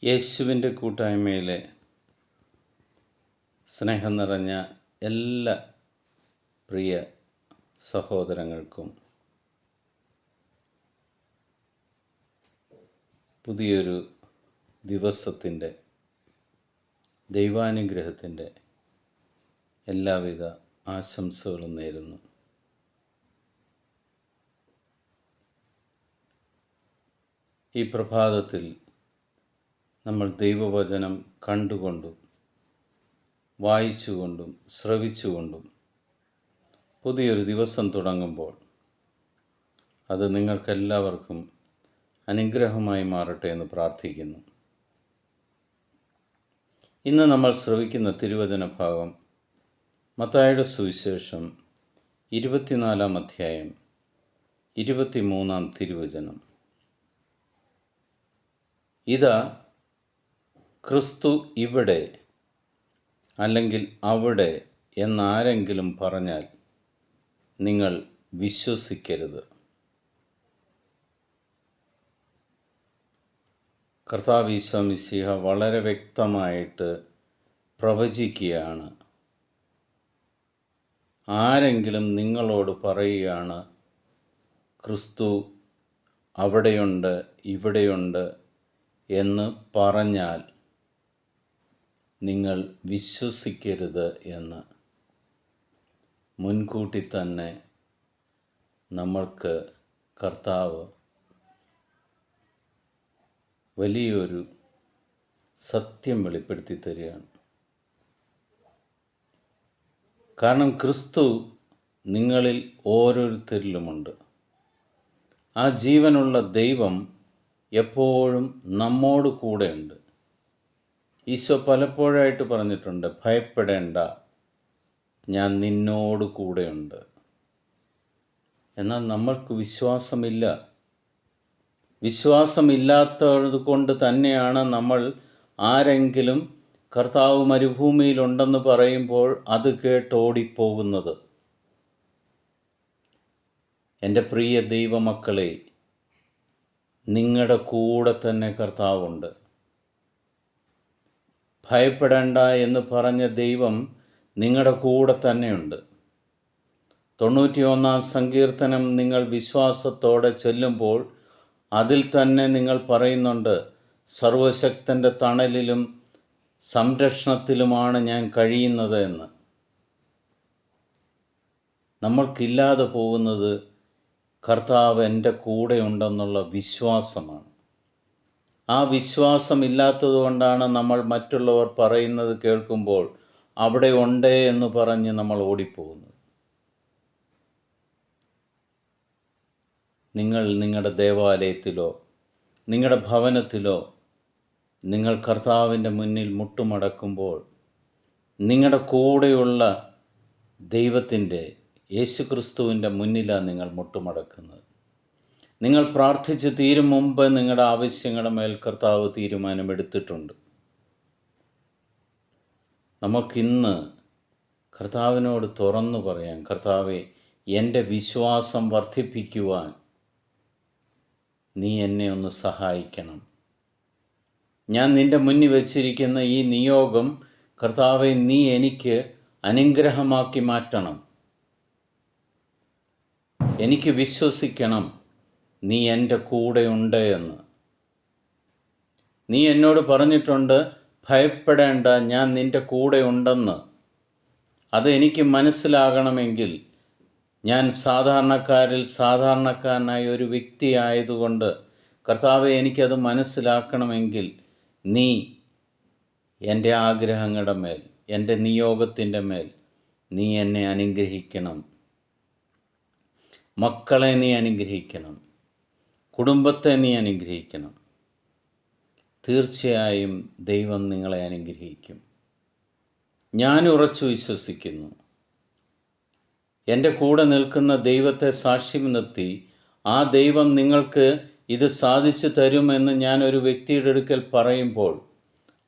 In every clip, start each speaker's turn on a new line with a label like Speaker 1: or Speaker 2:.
Speaker 1: യേശുവിൻ്റെ കൂട്ടായ്മയിലെ സ്നേഹം നിറഞ്ഞ എല്ലാ പ്രിയ സഹോദരങ്ങൾക്കും പുതിയൊരു ദിവസത്തിൻ്റെ ദൈവാനുഗ്രഹത്തിൻ്റെ എല്ലാവിധ ആശംസകളും നേരുന്നു. ഈ പ്രഭാതത്തിൽ നമ്മൾ ദൈവവചനം കണ്ടുകൊണ്ടും വായിച്ചുകൊണ്ടും ശ്രവിച്ചുകൊണ്ടും പുതിയൊരു ദിവസം തുടങ്ങുമ്പോൾ അത് നിങ്ങൾക്കെല്ലാവർക്കും അനുഗ്രഹമായി മാറട്ടെ എന്ന് പ്രാർത്ഥിക്കുന്നു. ഇന്ന് നമ്മൾ ശ്രവിക്കുന്ന തിരുവചന ഭാഗം മത്തായിയുടെ സുവിശേഷം 24-ാം അധ്യായം 23-ാം തിരുവചനം. ഇതാ ക്രിസ്തു ഇവിടെ അല്ലെങ്കിൽ അവിടെ എന്നാരെങ്കിലും പറഞ്ഞാൽ നിങ്ങൾ വിശ്വസിക്കരുത്. കർത്താവ് ഈശോ മിശിഹ വളരെ വ്യക്തമായിട്ട് പ്രവചിക്കുകയാണ്. ആരെങ്കിലും നിങ്ങളോട് പറയുകയാണ് ക്രിസ്തു അവിടെയുണ്ട് ഇവിടെയുണ്ട് എന്ന് പറഞ്ഞാൽ നിങ്ങൾ വിശ്വസിക്കരുത് എന്ന് മുൻകൂട്ടി തന്നെ നമ്മൾക്ക് കർത്താവ് വലിയൊരു സത്യം വെളിപ്പെടുത്തി തരികയാണ്. കാരണം ക്രിസ്തു നിങ്ങളിൽ ഓരോരുത്തരിലുമുണ്ട്. ആ ജീവനുള്ള ദൈവം എപ്പോഴും നമ്മോട് കൂടെയുണ്ട്. ഈശോ പലപ്പോഴായിട്ട് പറഞ്ഞിട്ടുണ്ട്, ഭയപ്പെടേണ്ട, ഞാൻ നിന്നോട് കൂടെയുണ്ട്. എന്നാൽ നമ്മൾക്ക് വിശ്വാസമില്ല. വിശ്വാസമില്ലാത്തത് കൊണ്ട് തന്നെയാണ് നമ്മൾ ആരെങ്കിലും കർത്താവ് മരുഭൂമിയിലുണ്ടെന്ന് പറയുമ്പോൾ അത് കേട്ടോടിപ്പോകുന്നത്. എൻ്റെ പ്രിയ ദൈവമക്കളെ, നിങ്ങളുടെ കൂടെ തന്നെ കർത്താവുണ്ട്. ഭയപ്പെടേണ്ട എന്ന് പറഞ്ഞ ദൈവം നിങ്ങളുടെ കൂടെ തന്നെയുണ്ട്. 91-ാം സങ്കീർത്തനം നിങ്ങൾ വിശ്വാസത്തോടെ ചൊല്ലുമ്പോൾ അതിൽ തന്നെ നിങ്ങൾ പറയുന്നുണ്ട്, സർവശക്തൻ്റെ തണലിലും സംരക്ഷണത്തിലുമാണ് ഞാൻ കഴിയുന്നത് എന്ന്. നമ്മൾക്കില്ലാതെ പോകുന്നത് കർത്താവ് എൻ്റെ കൂടെയുണ്ടെന്നുള്ള വിശ്വാസമാണ്. ആ വിശ്വാസമില്ലാത്തത് കൊണ്ടാണ് നമ്മൾ മറ്റുള്ളവർ പറയുന്നത് കേൾക്കുമ്പോൾ അവിടെ ഉണ്ട് എന്ന് പറഞ്ഞ് നമ്മൾ ഓടിപ്പോകുന്നത്. നിങ്ങൾ നിങ്ങളുടെ ദേവാലയത്തിലോ നിങ്ങളുടെ ഭവനത്തിലോ നിങ്ങൾ കർത്താവിൻ്റെ മുന്നിൽ മുട്ടുമടക്കുമ്പോൾ നിങ്ങളുടെ കൂടെയുള്ള ദൈവത്തിൻ്റെ യേശുക്രിസ്തുവിൻ്റെ മുന്നിലാണ് നിങ്ങൾ മുട്ടുമടക്കുന്നത്. നിങ്ങൾ പ്രാർത്ഥിച്ച് തീരും മുമ്പ് നിങ്ങളുടെ ആവശ്യങ്ങളുടെ മേൽ കർത്താവ് തീരുമാനമെടുത്തിട്ടുണ്ട്. നമുക്കിന്ന് കർത്താവിനോട് തുറന്നു പറയാം, കർത്താവേ, എൻ്റെ വിശ്വാസം വർദ്ധിപ്പിക്കുവാൻ നീ എന്നെ ഒന്ന് സഹായിക്കണം. ഞാൻ നിൻ്റെ മുന്നിൽ വച്ചിരിക്കുന്ന ഈ നിയോഗം കർത്താവെ നീ എനിക്ക് അനുഗ്രഹമാക്കി മാറ്റണം. എനിക്ക് വിശ്വസിക്കണം നീ എൻ്റെ കൂടെയുണ്ട് എന്ന്. നീ എന്നോട് പറഞ്ഞിട്ടുണ്ട്, ഭയപ്പെടേണ്ട, ഞാൻ നിൻ്റെ കൂടെ ഉണ്ടെന്ന്. അത് എനിക്ക് മനസ്സിലാകണമെങ്കിൽ ഞാൻ സാധാരണക്കാരിൽ സാധാരണക്കാരനായ ഒരു വ്യക്തി ആയതുകൊണ്ട് കർത്താവെ എനിക്കത് മനസ്സിലാക്കണമെങ്കിൽ നീ എൻ്റെ ആഗ്രഹങ്ങളുടെ മേൽ, എൻ്റെ നിയോഗത്തിൻ്റെ മേൽ നീ എന്നെ അനുഗ്രഹിക്കണം. മക്കളെ നീ അനുഗ്രഹിക്കണം. കുടുംബത്തെ നീ അനുഗ്രഹിക്കണം. തീർച്ചയായും ദൈവം നിങ്ങളെ അനുഗ്രഹിക്കും. ഞാൻ ഉറച്ചു വിശ്വസിക്കുന്നു. എൻ്റെ കൂടെ നിൽക്കുന്ന ദൈവത്തെ സാക്ഷ്യം നിർത്തി ആ ദൈവം നിങ്ങൾക്ക് ഇത് സാധിച്ചു തരുമെന്ന് ഞാൻ ഒരു വ്യക്തിയുടെ അടുക്കൽ പറയുമ്പോൾ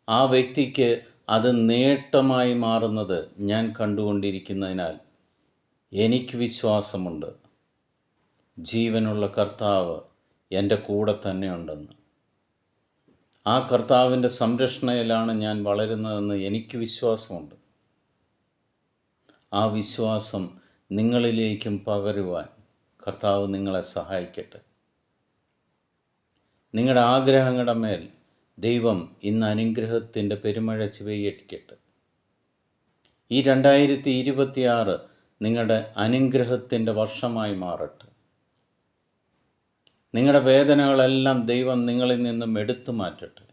Speaker 1: ആ വ്യക്തിക്ക് അത് നേട്ടമായി മാറുന്നത് ഞാൻ കണ്ടുകൊണ്ടിരിക്കുന്നതിനാൽ എനിക്ക് വിശ്വാസമുണ്ട്, ജീവനുള്ള കർത്താവ് എൻ്റെ കൂടെ തന്നെ ഉണ്ടെന്ന്. ആ കർത്താവിൻ്റെ സംരക്ഷണയിലാണ് ഞാൻ വളരുന്നതെന്ന് എനിക്ക് വിശ്വാസമുണ്ട്. ആ വിശ്വാസം നിങ്ങളിലേക്കും പകരുവാൻ കർത്താവ് നിങ്ങളെ സഹായിക്കട്ടെ. നിങ്ങളുടെ ആഗ്രഹങ്ങളുടെ മേൽ ദൈവം ഇന്ന് അനുഗ്രഹത്തിൻ്റെ പെരുമഴ പെയ്യിക്കട്ടെ. ഈ 2026 നിങ്ങളുടെ അനുഗ്രഹത്തിൻ്റെ വർഷമായി മാറട്ടെ. നിങ്ങളുടെ വേദനകളെല്ലാം ദൈവം നിങ്ങളിൽ നിന്നും എടുത്തു മാറ്റട്ടെ.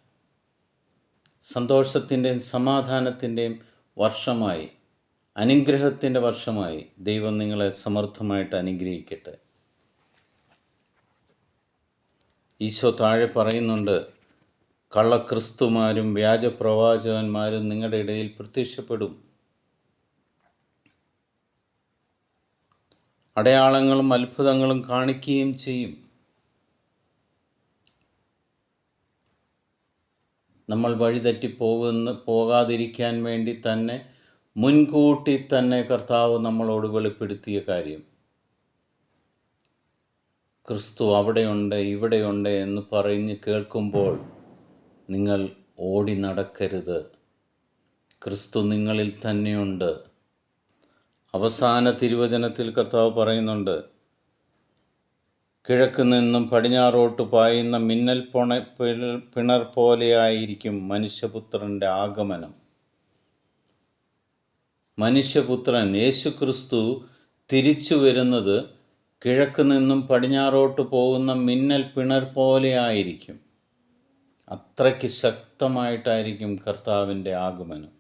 Speaker 1: സന്തോഷത്തിൻ്റെയും സമാധാനത്തിൻ്റെയും വർഷമായി, അനുഗ്രഹത്തിൻ്റെ വർഷമായി ദൈവം നിങ്ങളെ സമൃദ്ധമായിട്ട് അനുഗ്രഹിക്കട്ടെ. ഈശോ താഴെ പറയുന്നുണ്ട്, കള്ളക്രിസ്തുമാരും വ്യാജപ്രവാചകന്മാരും നിങ്ങളുടെ ഇടയിൽ പ്രത്യക്ഷപ്പെടും. അടയാളങ്ങളും അത്ഭുതങ്ങളും കാണിക്കുകയും ചെയ്യും. നമ്മൾ വഴിതെറ്റി പോകാതിരിക്കാൻ വേണ്ടി തന്നെ മുൻകൂട്ടി തന്നെ കർത്താവ് നമ്മളോട് വെളിപ്പെടുത്തിയ കാര്യം, ക്രിസ്തു അവിടെയുണ്ട് ഇവിടെയുണ്ട് എന്ന് പറഞ്ഞ് കേൾക്കുമ്പോൾ നിങ്ങൾ ഓടി നടക്കരുത്. ക്രിസ്തു നിങ്ങളിൽ തന്നെയുണ്ട്. അവസാന തിരുവചനത്തിൽ കർത്താവ് പറയുന്നുണ്ട്, കിഴക്ക് നിന്നും പടിഞ്ഞാറോട്ട് പായുന്ന മിന്നൽ പിണർ പോലെയായിരിക്കും മനുഷ്യപുത്രൻ്റെ ആഗമനം. മനുഷ്യപുത്രൻ യേശു ക്രിസ്തു തിരിച്ചു വരുന്നത് കിഴക്ക് നിന്നും പടിഞ്ഞാറോട്ട് പോകുന്ന മിന്നൽ പിണർ പോലെയായിരിക്കും. അത്രയ്ക്ക് ശക്തമായിട്ടായിരിക്കും കർത്താവിൻ്റെ ആഗമനം.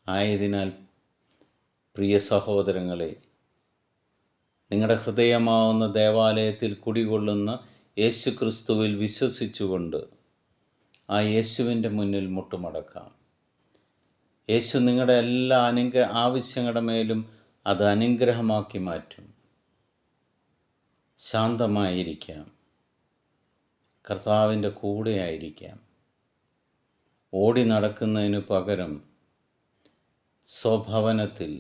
Speaker 1: ആയതിനാൽ പ്രിയ സഹോദരങ്ങളെ, നിങ്ങളുടെ ഹൃദയമാവുന്ന ദേവാലയത്തിൽ കുടികൊള്ളുന്ന യേശു ക്രിസ്തുവിൽ വിശ്വസിച്ചുകൊണ്ട് ആ യേശുവിൻ്റെ മുന്നിൽ മുട്ടുമടക്കാം. യേശു നിങ്ങളുടെ എല്ലാ ആവശ്യങ്ങളുടെ മേലും അത് അനുഗ്രഹമാക്കി മാറ്റും. ശാന്തമായിരിക്കാം, കർത്താവിൻ്റെ കൂടെയായിരിക്കാം. ഓടി നടക്കുന്നതിന് പകരം സ്വഭവനത്തിൽ,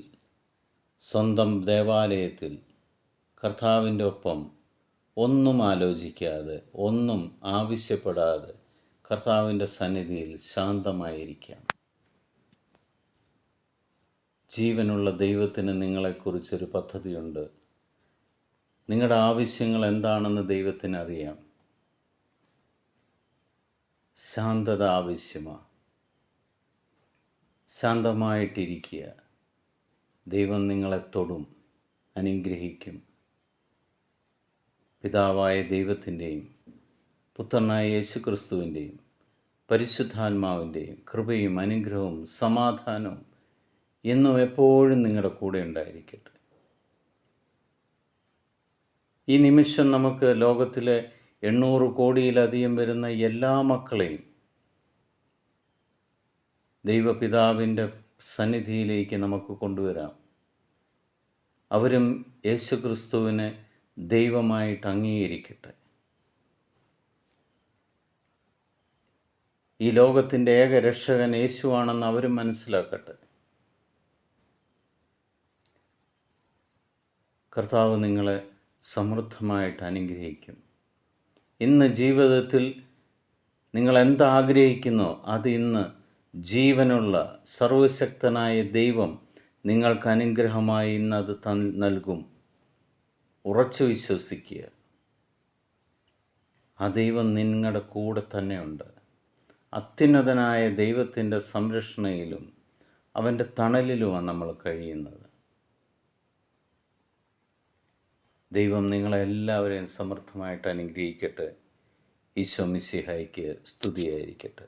Speaker 1: സ്വന്തം ദേവാലയത്തിൽ കർത്താവിൻ്റെ ഒപ്പം ഒന്നും ആലോചിക്കാതെ, ഒന്നും ആവശ്യപ്പെടാതെ കർത്താവിൻ്റെ സന്നിധിയിൽ ശാന്തമായിരിക്കാം. ജീവനുള്ള ദൈവത്തിന് നിങ്ങളെക്കുറിച്ചൊരു പദ്ധതിയുണ്ട്. നിങ്ങളുടെ ആവശ്യങ്ങൾ എന്താണെന്ന് ദൈവത്തിന് അറിയാം. ശാന്തത ആവശ്യമാണ്. ശാന്തമായിട്ടിരിക്കുക. ദൈവം നിങ്ങളെ തൊടും, അനുഗ്രഹിക്കും. പിതാവായ ദൈവത്തിൻ്റെയും പുത്രനായ യേശു ക്രിസ്തുവിൻ്റെയും പരിശുദ്ധാത്മാവിൻ്റെയും കൃപയും അനുഗ്രഹവും സമാധാനവും എന്നും എപ്പോഴും നിങ്ങളുടെ കൂടെ ഉണ്ടായിരിക്കട്ടെ. ഈ നിമിഷം നമുക്ക് ലോകത്തിലെ 800 കോടിയിലധികം വരുന്ന എല്ലാ മക്കളെയും ദൈവപിതാവിൻ്റെ സന്നിധിയിലേക്ക് നമുക്ക് കൊണ്ടുവരാം. അവരും യേശു ക്രിസ്തുവിനെ ദൈവമായിട്ട് അംഗീകരിക്കട്ടെ. ഈ ലോകത്തിൻ്റെ ഏക രക്ഷകൻ യേശുവാണെന്ന് അവരും മനസ്സിലാക്കട്ടെ. കർത്താവ് നിങ്ങളെ സമൃദ്ധമായിട്ട് അനുഗ്രഹിക്കും. ഇന്ന് ജീവിതത്തിൽ നിങ്ങൾ എന്താഗ്രഹിക്കുന്നോ അത് ഇന്ന് ജീവനുള്ള സർവശക്തനായ ദൈവം നിങ്ങൾക്ക് അനുഗ്രഹമായി ഇന്നത് നൽകും. ഉറച്ചു വിശ്വസിക്കുക. ആ ദൈവം നിങ്ങളുടെ കൂടെ തന്നെയുണ്ട്. അത്യുന്നതനായ ദൈവത്തിൻ്റെ സംരക്ഷണയിലും അവൻ്റെ തണലിലുമാണ് നമ്മൾ കഴിയുന്നത്. ദൈവം നിങ്ങളെല്ലാവരെയും സമൃദ്ധമായിട്ട് അനുഗ്രഹിക്കട്ടെ. ഈശോ മിശിഹായ്ക്ക് സ്തുതിയായിരിക്കട്ടെ.